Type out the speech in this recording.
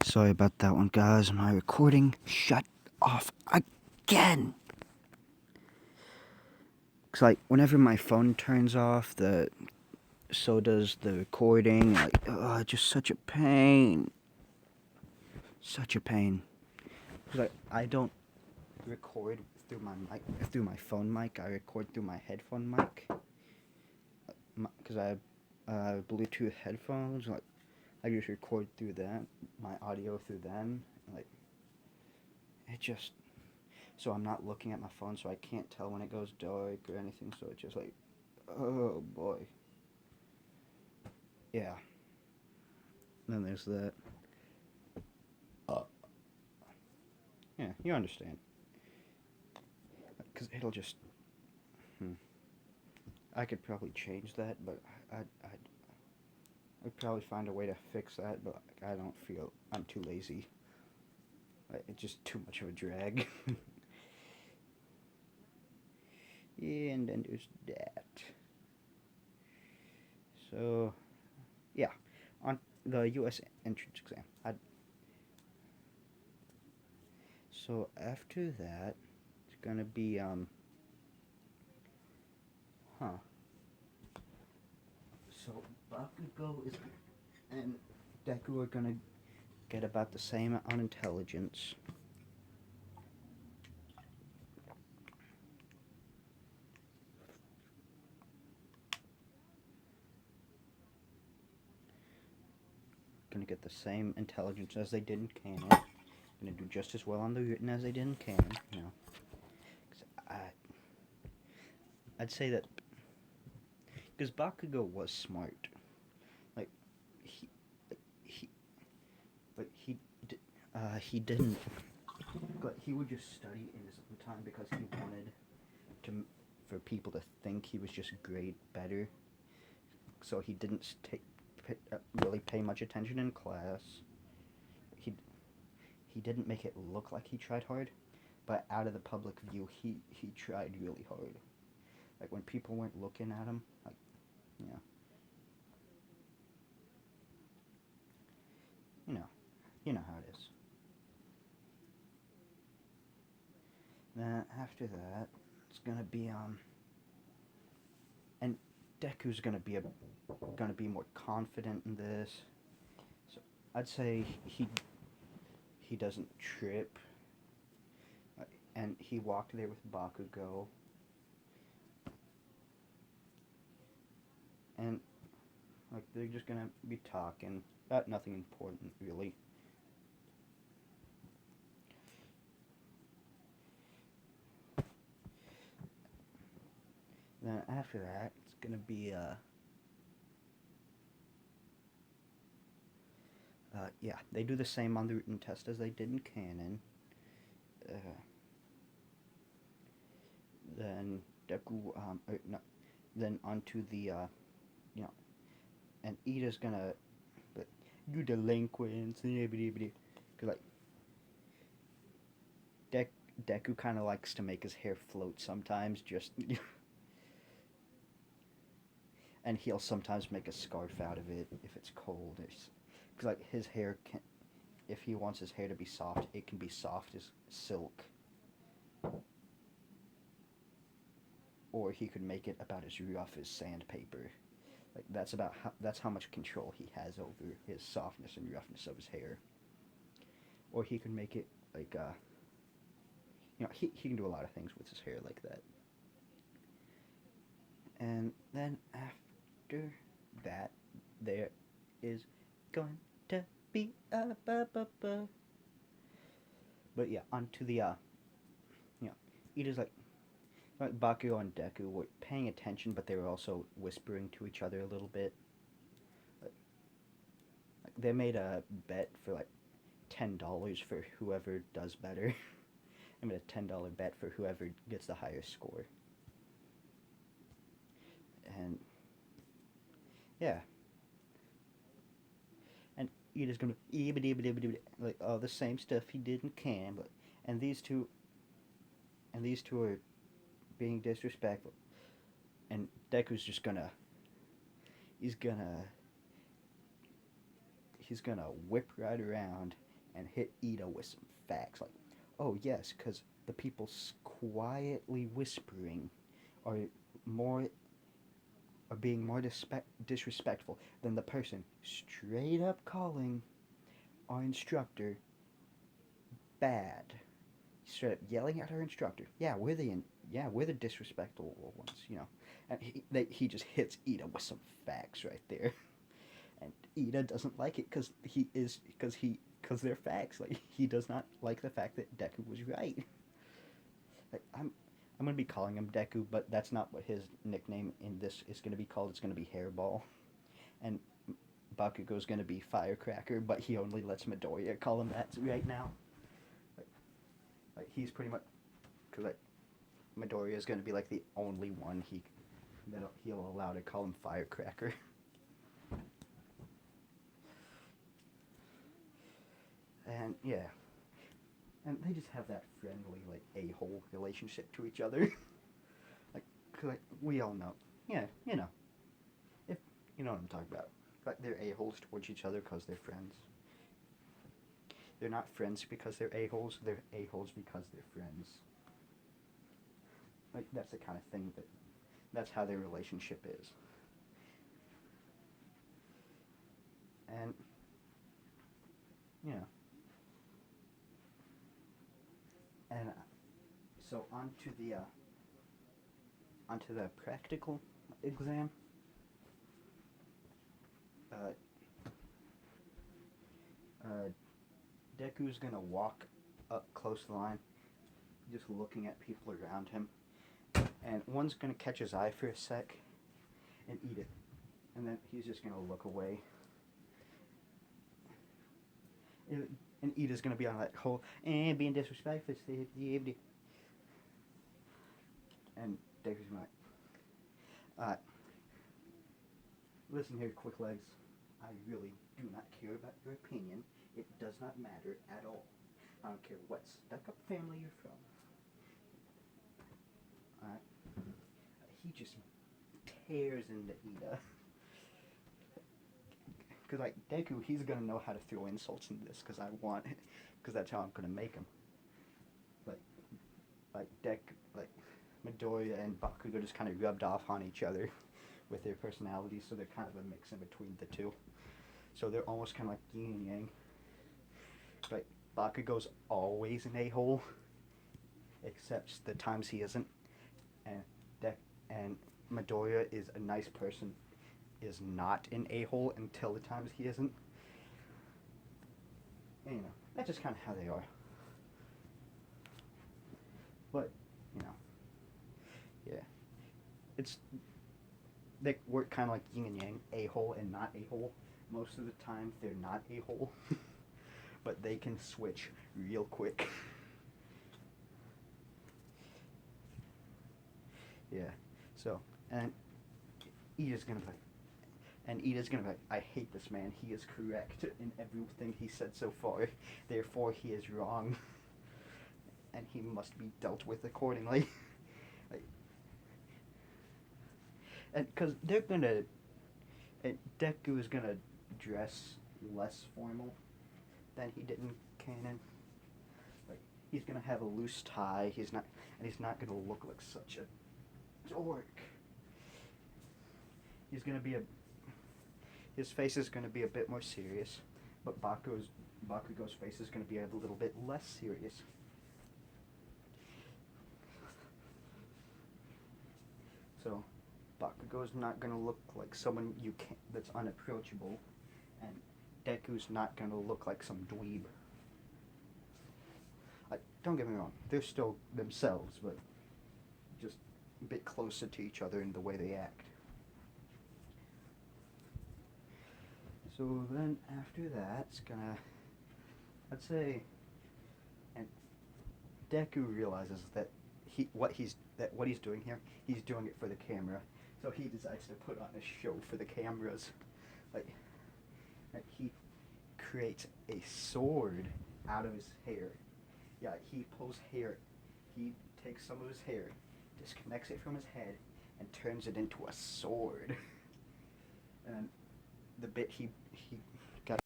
Sorry about that one, guys. My recording shut off again. It's like whenever my phone turns off, so does the recording. Like, just such a pain. Such a pain. It's like I don't record through my phone mic. I record through my headphone mic. Because I have Bluetooth headphones. Like, I just record through that, my audio through them. Like, it just. So I'm not looking at my phone, so I can't tell when it goes dark or anything. So it's just like, oh boy. Yeah. Then there's that. Yeah, you understand. Because it'll just. I could probably change that, but I'd probably find a way to fix that, but I don't feel. I'm too lazy. It's just too much of a drag. Yeah, and then there's that. So, yeah. On the U.S. entrance exam. So after that, it's gonna be, So Bakugo and Deku are gonna get about the same on intelligence. Gonna get the same intelligence as they did in canon. Gonna do just as well on the written as they did in canon. You know, 'cause I'd say that because Bakugo was smart. Like he, he, but he didn't. But he would just study in his own time because he wanted to for people to think he was just great, better. So he didn't really pay much attention in class. He didn't make it look like he tried hard, but out of the public view, he tried really hard. Like when people weren't looking at him, like yeah, you know, you know how it is. Then after that, it's gonna be and Deku's gonna be more confident in this. So I'd say he doesn't trip, and he walked there with Bakugo, and like they're just gonna be talking about nothing important really. Then after that, it's gonna be yeah, they do the same on the written test as they did in canon. Uh, then Deku, no, then onto the, you know, and Ida's gonna, but you delinquents, cause like Deku kind of likes to make his hair float sometimes, just, and he'll sometimes make a scarf out of it if it's cold. Cause like his hair can, if he wants his hair to be soft, it can be soft as silk. Or he could make it about as rough as sandpaper. Like that's how much control he has over his softness and roughness of his hair. Or he could make it like he can do a lot of things with his hair like that. And then after that, there is going to be a but yeah, onto the Ida's like Bakugo and Deku were paying attention, but they were also whispering to each other a little bit. Like they made a bet for like $10 for whoever does better. I made a $10 bet for whoever gets the higher score. And yeah, and Ida's gonna like all the same stuff he did in Cam, but and these two are being disrespectful, and Deku's just gonna he's gonna whip right around and hit Ida with some facts like, oh yes, because the people quietly whispering are more are being more disrespectful than the person straight up calling our instructor bad, straight up yelling at her instructor. Yeah, we're the disrespectful ones. And he just hits Ida with some facts right there, and Ida doesn't like it because they're facts. Like he does not like the fact that Deku was right. Like, I'm gonna be calling him Deku, but that's not what his nickname in this is gonna be called. It's gonna be Hairball, and Bakugo's gonna be Firecracker, but he only lets Midoriya call him that right now. Like, he's pretty much because Midoriya is gonna be like the only one he'll allow to call him Firecracker. And yeah, and they just have that friendly like a-hole relationship to each other. like we all know, yeah, if you know what I'm talking about. Like they're a-holes towards each other because they're friends. They're not friends because they're a-holes. They're a-holes because they're friends. Like that's the kind of thing that's how their relationship is. And yeah. And so onto the practical exam. Uh, Deku's gonna walk up close to the line, just looking at people around him, and one's gonna catch his eye for a sec and eat it, and then he's just gonna look away. And Ida's gonna be on that whole being disrespectful, and Deku's gonna be like, listen here, quick legs. I really do not care about your opinion. It does not matter at all. I don't care what stuck-up family you're from. He just tears into Ida. Because like Deku, he's gonna know how to throw insults in this. Because that's how I'm gonna make him. Like Midoriya and Bakugo just kind of rubbed off on each other with their personalities, so they're kind of a mix in between the two. So they're almost kind of like yin and yang. Like Bakugo's always an a-hole, except the times he isn't, and Midoriya is a nice person, is not an a-hole until the times he isn't. And, that's just kind of how they are. But yeah, they work kind of like yin and yang, a-hole and not a-hole. Most of the time, they're not a-hole, but they can switch real quick. Yeah. So, and Ida's gonna be like, I hate this man. He is correct in everything he said so far. Therefore, he is wrong, and he must be dealt with accordingly. And because Deku is gonna dress less formal than he did in canon. Like he's gonna have a loose tie. He's not gonna look like such a dork. His face is gonna be a bit more serious, but Bakugo's face is gonna be a little bit less serious. So Bakugo's not gonna look like someone that's unapproachable, and Deku's not gonna look like some dweeb. Don't get me wrong, they're still themselves, but just a bit closer to each other in the way they act. So then after that, it's gonna, I'd say, and Deku realizes that what he's doing here, he's doing it for the camera. So he decides to put on a show for the cameras. Like he creates a sword out of his hair. Yeah, he pulls hair. He takes some of his hair, disconnects it from his head, and turns it into a sword. And the bit he